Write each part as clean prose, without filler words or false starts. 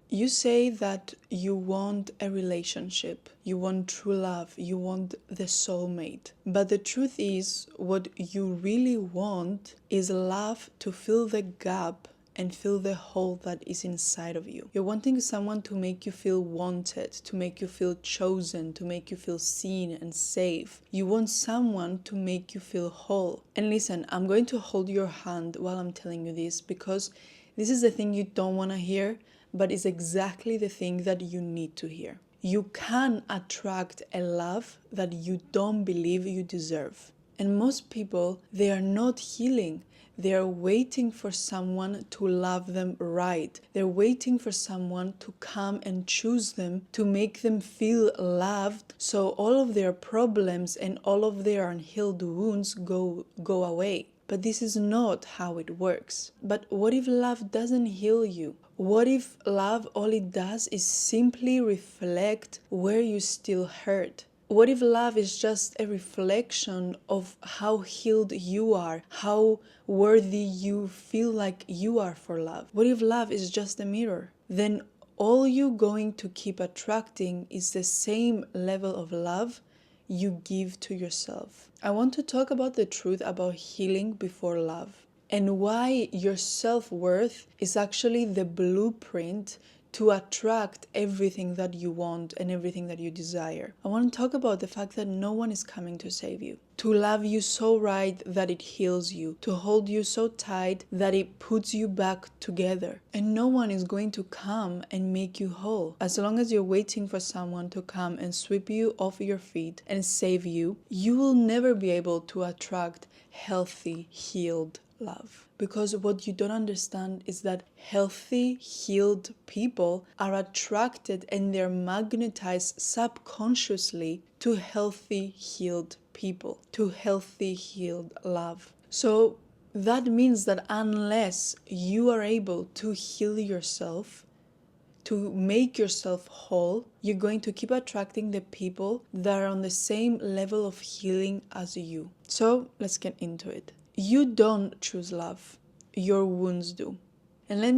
You say that you want a relationship, you want true love, you want the soulmate. But the truth is, what you really want is love to fill the gap and fill the hole that is inside of you. You're wanting someone to make you feel wanted, to make you feel chosen, to make you feel seen and safe. You want someone to make you feel whole. And listen, I'm going to hold your hand while I'm telling you this, because this is the thing you don't want to hear, but it's exactly the thing that you need to hear. You can attract a love that you don't believe you deserve. And most people, they are not healing. They are waiting for someone to love them right. They're waiting for someone to come and choose them, to make them feel loved, so all of their problems and all of their unhealed wounds go away. But this is not how it works. But what if love doesn't heal you? What if love, all it does is simply reflect where you still hurt? What if love is just a reflection of how healed you are, how worthy you feel like you are for love? What if love is just a mirror? Then all you're going to keep attracting is the same level of love you give to yourself. I want to talk about the truth about healing before love, and why your self-worth is actually the blueprint to attract everything that you want and everything that you desire. I want to talk about the fact that no one is coming to save you, to love you so right that it heals you, to hold you so tight that it puts you back together. And no one is going to come and make you whole. As long as you're waiting for someone to come and sweep you off your feet and save you, you will never be able to attract healthy, healed love. Because what you don't understand is that healthy, healed people are attracted and they're magnetized subconsciously to healthy, healed people, to healthy, healed love. So that means that unless you are able to heal yourself, to make yourself whole, you're going to keep attracting the people that are on the same level of healing as you. So let's get into it. You don't choose love, your wounds do. And let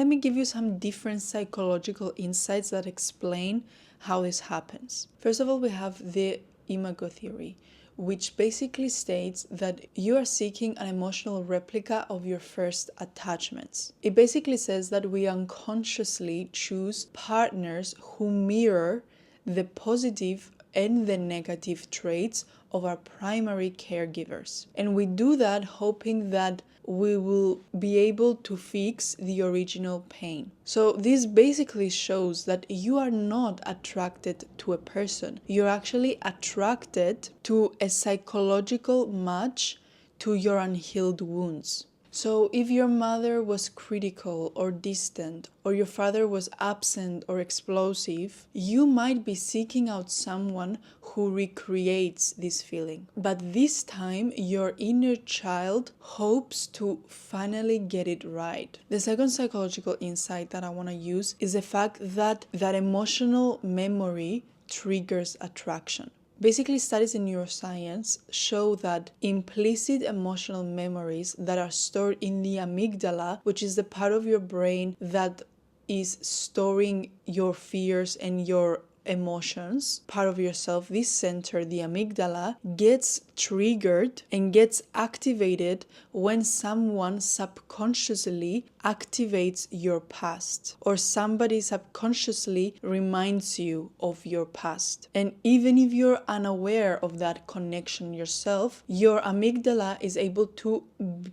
me give you some different psychological insights that explain how this happens. First of all, we have the Imago theory, which basically states that you are seeking an emotional replica of your first attachments. It basically says that we unconsciously choose partners who mirror the positive and the negative traits of our primary caregivers. And we do that hoping that we will be able to fix the original pain. So this basically shows that you are not attracted to a person. You're actually attracted to a psychological match to your unhealed wounds. So if your mother was critical or distant, or your father was absent or explosive, you might be seeking out someone who recreates this feeling. But this time, your inner child hopes to finally get it right. The second psychological insight that I want to use is the fact that emotional memory triggers attraction. Basically, studies in neuroscience show that implicit emotional memories that are stored in the amygdala, which is the part of your brain that is storing your fears and your emotions, part of yourself, this center, the amygdala, gets triggered and gets activated when someone subconsciously activates your past, or somebody subconsciously reminds you of your past. And even if you're unaware of that connection yourself, your amygdala is able to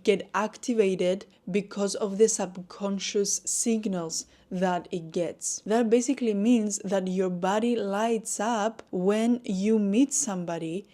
get activated because of the subconscious signals that it gets. That basically means that your body lights up when you meet somebody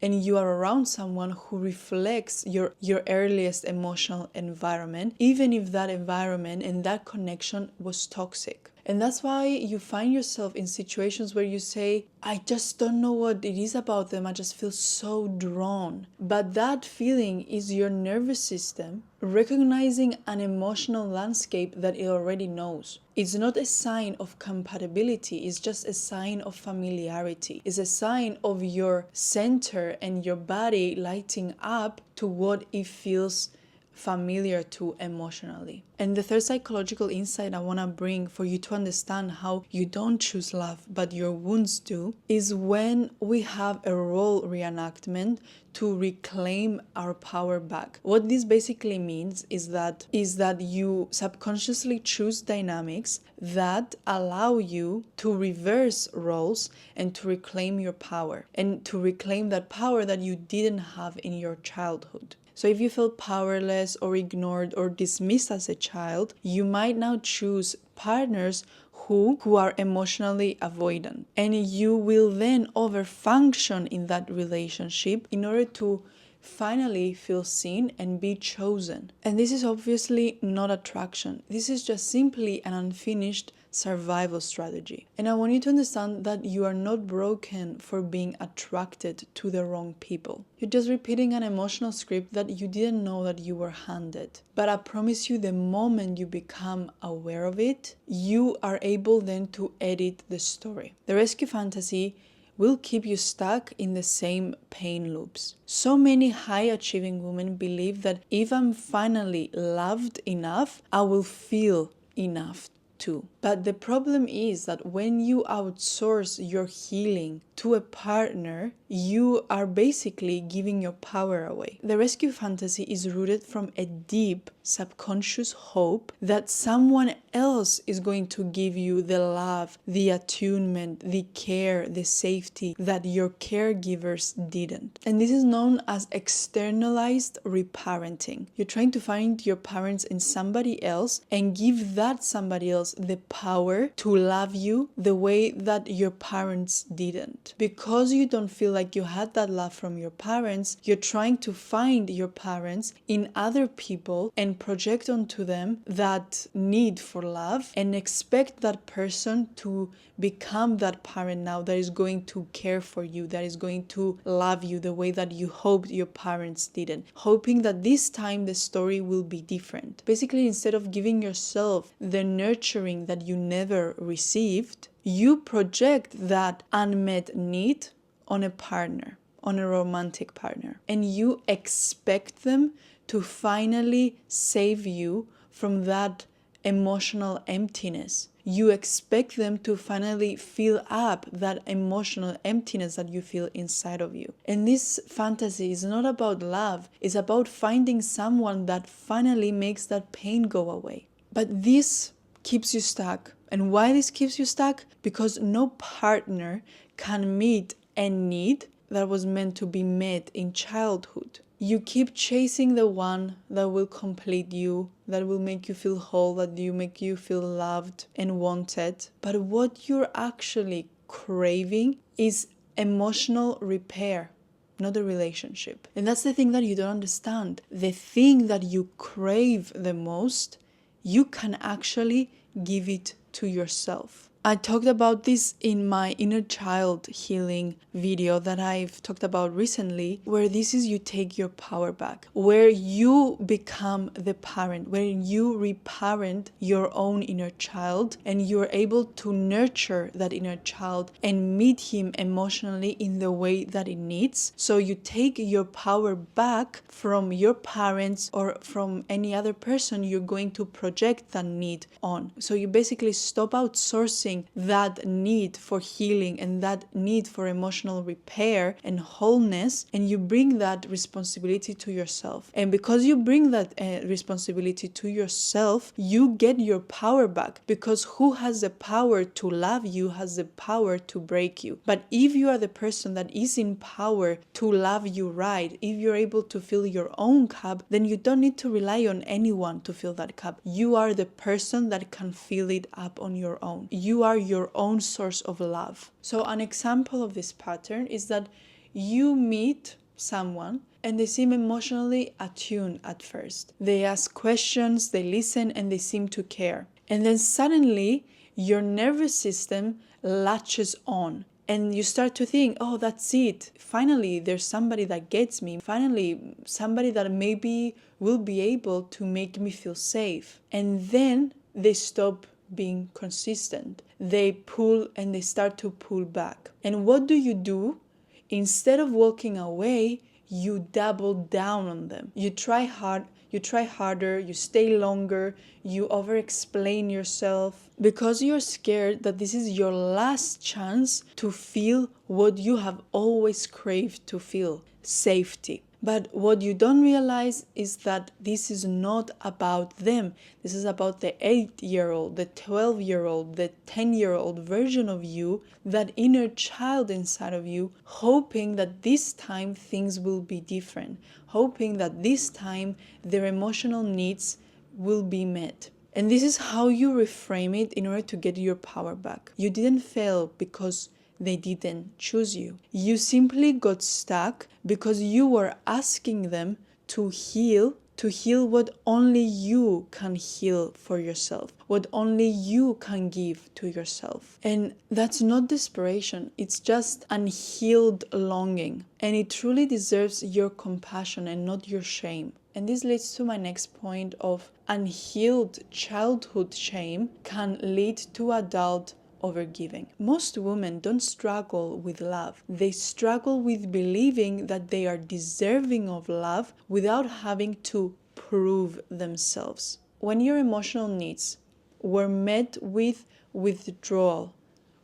and you are around someone who reflects your earliest emotional environment, even if that environment and that connection was toxic. And that's why you find yourself in situations where you say, I just don't know what it is about them, I just feel so drawn. But that feeling is your nervous system recognizing an emotional landscape that it already knows. It's not a sign of compatibility, it's just a sign of familiarity. It's a sign of your center and your body lighting up to what it feels familiar to emotionally. And the third psychological insight I want to bring for you to understand how you don't choose love but your wounds do is when we have a role reenactment to reclaim our power back. What this basically means is that you subconsciously choose dynamics that allow you to reverse roles and to reclaim your power and to reclaim that power that you didn't have in your childhood. So if you feel powerless or ignored or dismissed as a child, you might now choose partners who are emotionally avoidant. And you will then overfunction in that relationship in order to finally feel seen and be chosen. And this is obviously not attraction. This is just simply an unfinished survival strategy. And I want you to understand that you are not broken for being attracted to the wrong people. You're just repeating an emotional script that you didn't know that you were handed. But I promise you, the moment you become aware of it, you are able then to edit the story. The rescue fantasy will keep you stuck in the same pain loops. So many high-achieving women believe that if I'm finally loved enough, I will feel enough too. But the problem is that when you outsource your healing to a partner, you are basically giving your power away. The rescue fantasy is rooted from a deep subconscious hope that someone else is going to give you the love, the attunement, the care, the safety that your caregivers didn't. And this is known as externalized reparenting. You're trying to find your parents in somebody else and give that somebody else the power to love you the way that your parents didn't. Because you don't feel like you had that love from your parents, you're trying to find your parents in other people and project onto them that need for love and expect that person to become that parent now that is going to care for you, that is going to love you the way that you hoped your parents didn't, hoping that this time the story will be different. Basically, instead of giving yourself the nurturing that you never received, you project that unmet need on a partner, on a romantic partner, and you expect them to finally save you from that emotional emptiness. You expect them to finally fill up that emotional emptiness that you feel inside of you. And this fantasy is not about love, it's about finding someone that finally makes that pain go away. But this keeps you stuck. And why this keeps you stuck? Because no partner can meet a need that was meant to be met in childhood. You keep chasing the one that will complete you, that will make you feel whole, that will make you feel loved and wanted. But what you're actually craving is emotional repair, not a relationship. And that's the thing that you don't understand. The thing that you crave the most, you can actually give it to yourself. I talked about this in my inner child healing video that I've talked about recently, where this is you take your power back, where you become the parent, where you reparent your own inner child and you're able to nurture that inner child and meet him emotionally in the way that it needs. So you take your power back from your parents or from any other person you're going to project that need on. So you basically stop outsourcing that need for healing and that need for emotional repair and wholeness, and you bring that responsibility to yourself. And because you bring that responsibility to yourself, you get your power back, because who has the power to love you has the power to break you. But if you are the person that is in power to love you right, if you're able to fill your own cup, then you don't need to rely on anyone to fill that cup. You are the person that can fill it up on your own. You are your own source of love. So an example of this pattern is that you meet someone and they seem emotionally attuned at first. They ask questions, they listen, and they seem to care. And then suddenly your nervous system latches on. And you start to think, oh, that's it. Finally, there's somebody that gets me. Finally, somebody that maybe will be able to make me feel safe. And then they stop being consistent. They pull and they start to pull back. And what do? Instead of walking away, you double down on them. You try hard, you try harder, you stay longer, you over-explain yourself because you're scared that this is your last chance to feel what you have always craved to feel: safety. But what you don't realize is that this is not about them. This is about the 8-year-old, the 12-year-old, the 10-year-old version of you, that inner child inside of you, hoping that this time things will be different, hoping that this time their emotional needs will be met. And this is how you reframe it in order to get your power back. You didn't fail because they didn't choose you. You simply got stuck because you were asking them to heal what only you can heal for yourself, what only you can give to yourself. And that's not desperation, it's just unhealed longing. And it truly deserves your compassion and not your shame. And this leads to my next point of unhealed childhood shame can lead to adult overgiving. Most women don't struggle with love. They struggle with believing that they are deserving of love without having to prove themselves. When your emotional needs were met with withdrawal,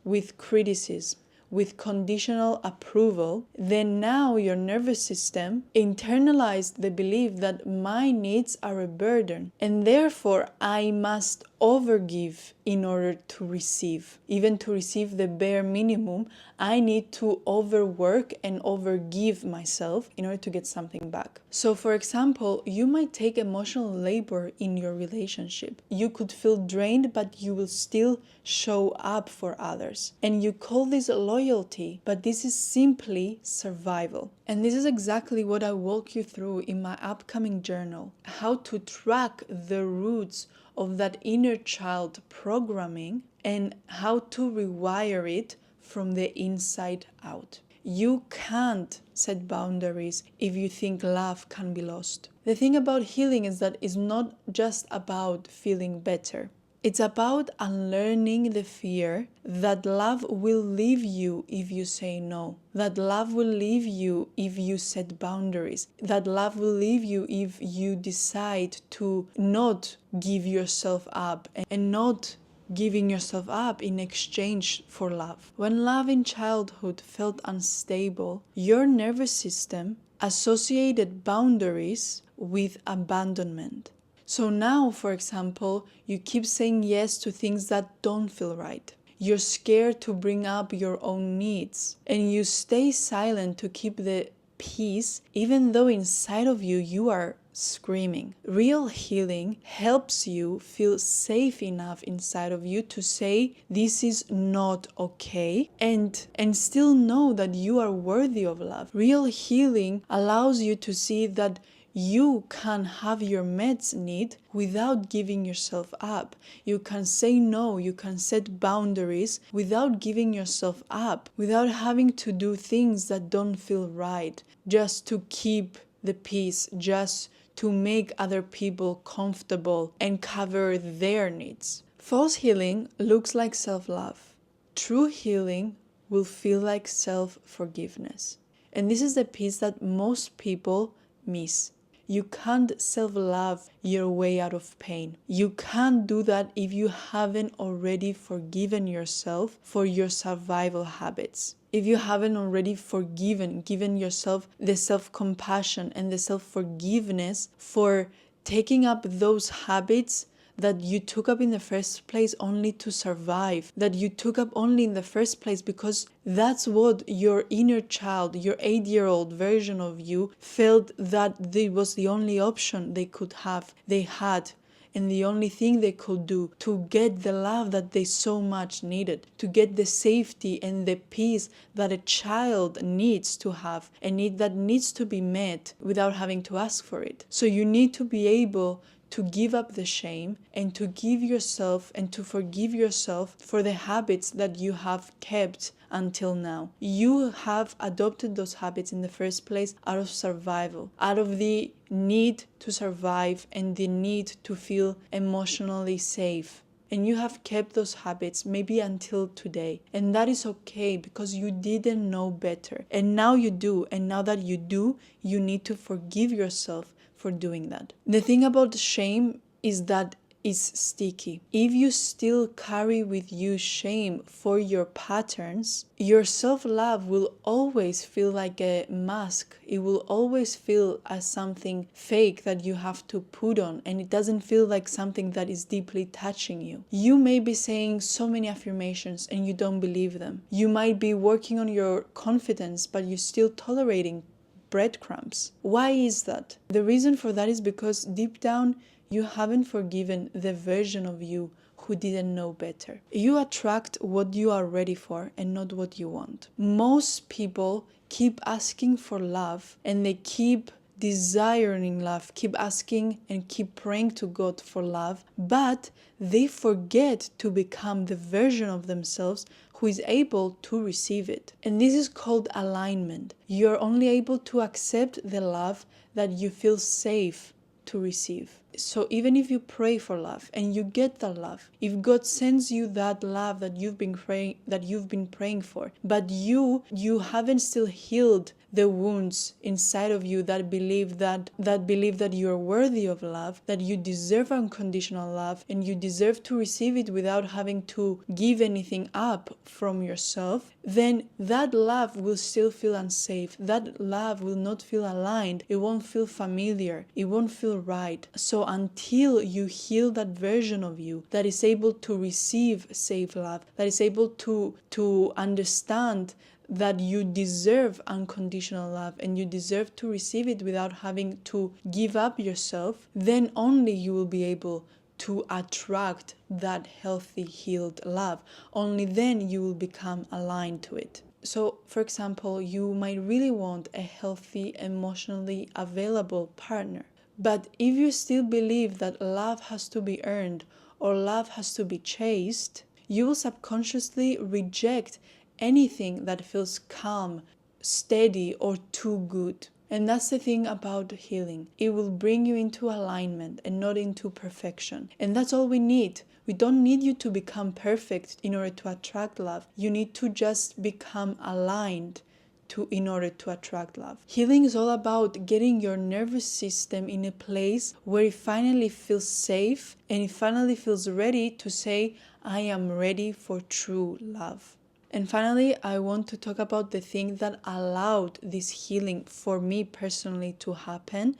with criticism, with conditional approval, then now your nervous system internalized the belief that my needs are a burden and therefore I must overgive in order to receive. Even to receive the bare minimum, I need to overwork and overgive myself in order to get something back. So for example, you might take emotional labor in your relationship. You could feel drained, but you will still show up for others. And you call this loyalty, but this is simply survival. And this is exactly what I walk you through in my upcoming journal. How to track the roots of that inner child programming and how to rewire it from the inside out. You can't set boundaries if you think love can be lost. The thing about healing is that it's not just about feeling better. It's about unlearning the fear that love will leave you if you say no, that love will leave you if you set boundaries, that love will leave you if you decide to not give yourself up and not giving yourself up in exchange for love. When love in childhood felt unstable, your nervous system associated boundaries with abandonment. So now, for example, you keep saying yes to things that don't feel right. You're scared to bring up your own needs, and you stay silent to keep the peace, even though inside of you, you are screaming. Real healing helps you feel safe enough inside of you to say this is not okay and still know that you are worthy of love. Real healing allows you to see that you can have your meds need without giving yourself up. You can say no, you can set boundaries without giving yourself up, without having to do things that don't feel right, just to keep the peace, just to make other people comfortable and cover their needs. False healing looks like self-love. True healing will feel like self-forgiveness. And this is the piece that most people miss. You can't self-love your way out of pain. You can't do that if you haven't already forgiven yourself for your survival habits. If you haven't already given yourself the self-compassion and the self-forgiveness for taking up those habits that you took up in the first place only to survive, that you took up only in the first place because that's what your inner child, your 8-year-old version of you felt that it was the only option they had, and the only thing they could do to get the love that they so much needed, to get the safety and the peace that a child needs to have, a need that needs to be met without having to ask for it. So you need to be able to give up the shame and to give yourself and to forgive yourself for the habits that you have kept until now. You have adopted those habits in the first place out of survival, out of the need to survive and the need to feel emotionally safe. And you have kept those habits maybe until today. And that is okay because you didn't know better. And now you do. And now that you do, you need to forgive yourself for doing that. The thing about shame is that it's sticky. If you still carry with you shame for your patterns, your self-love will always feel like a mask. It will always feel as something fake that you have to put on, and it doesn't feel like something that is deeply touching you. You may be saying so many affirmations and you don't believe them. You might be working on your confidence, but you're still tolerating breadcrumbs. Why is that? The reason for that is because deep down, you haven't forgiven the version of you who didn't know better. You attract what you are ready for and not what you want. Most people keep asking for love and they keep desiring love, keep asking and keep praying to God for love, but they forget to become the version of themselves who is able to receive it. And this is called alignment. You're only able to accept the love that you feel safe to receive. So even if you pray for love and you get that love, if God sends you that love that you've been praying for, but you haven't still healed the wounds inside of you that believe that you're worthy of love, that you deserve unconditional love and you deserve to receive it without having to give anything up from yourself, then that love will still feel unsafe. That love will not feel aligned. It won't feel familiar. It won't feel right. So until you heal that version of you that is able to receive safe love, that is able to understand that you deserve unconditional love and you deserve to receive it without having to give up yourself, then only you will be able to attract that healthy, healed love. Only then you will become aligned to it. So, for example, you might really want a healthy, emotionally available partner. But if you still believe that love has to be earned or love has to be chased, you will subconsciously reject anything that feels calm, steady, or too good. And that's the thing about healing. It will bring you into alignment and not into perfection. And that's all we need. We don't need you to become perfect in order to attract love. You need to just become aligned in order to attract love. Healing is all about getting your nervous system in a place where it finally feels safe and it finally feels ready to say, I am ready for true love. And finally, I want to talk about the thing that allowed this healing for me personally to happen.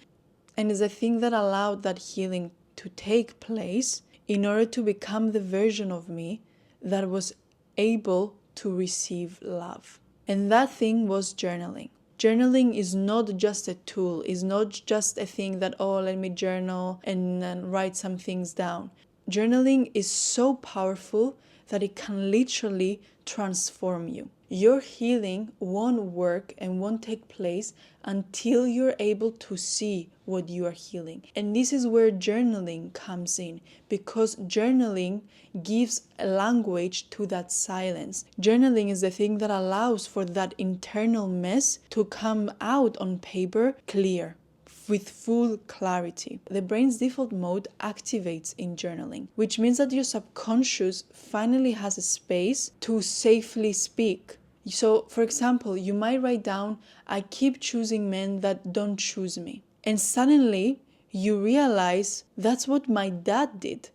And is the thing that allowed that healing to take place in order to become the version of me that was able to receive love. And that thing was journaling. Journaling is not just a tool, is not just a thing that, let me journal and write some things down. Journaling is so powerful that it can literally transform you. Your healing won't work and won't take place until you're able to see what you are healing. And this is where journaling comes in, because journaling gives a language to that silence. Journaling is the thing that allows for that internal mess to come out on paper clear, with full clarity. The brain's default mode activates in journaling, which means that your subconscious finally has a space to safely speak. So, for example, you might write down, I keep choosing men that don't choose me. And suddenly you realize that's what my dad did.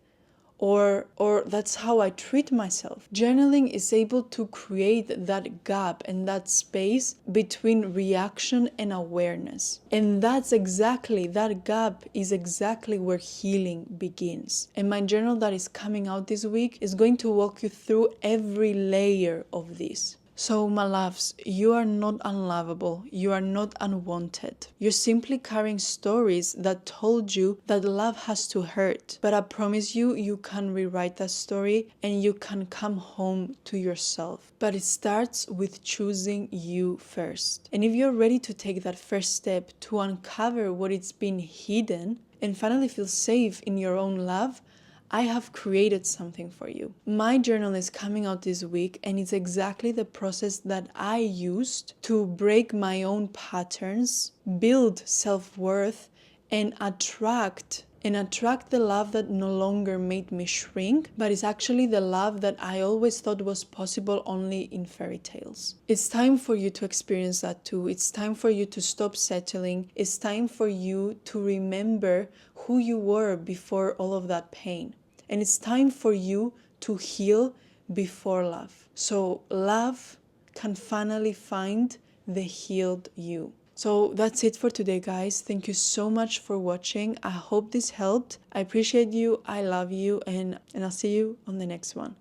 Or that's how I treat myself. Journaling is able to create that gap and that space between reaction and awareness. And that gap is exactly where healing begins. And my journal that is coming out this week is going to walk you through every layer of this. So, my loves, you are not unlovable. You are not unwanted. You're simply carrying stories that told you that love has to hurt. But I promise you, you can rewrite that story and you can come home to yourself. But it starts with choosing you first. And if you're ready to take that first step to uncover what it's been hidden and finally feel safe in your own love, I have created something for you. My journal is coming out this week, and it's exactly the process that I used to break my own patterns, build self-worth, and attract and attract the love that no longer made me shrink, but is actually the love that I always thought was possible only in fairy tales. It's time for you to experience that too. It's time for you to stop settling. It's time for you to remember who you were before all of that pain. And it's time for you to heal before love. So love can finally find the healed you. So that's it for today, guys. Thank you so much for watching. I hope this helped. I appreciate you. I love you. And I'll see you on the next one.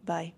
Bye.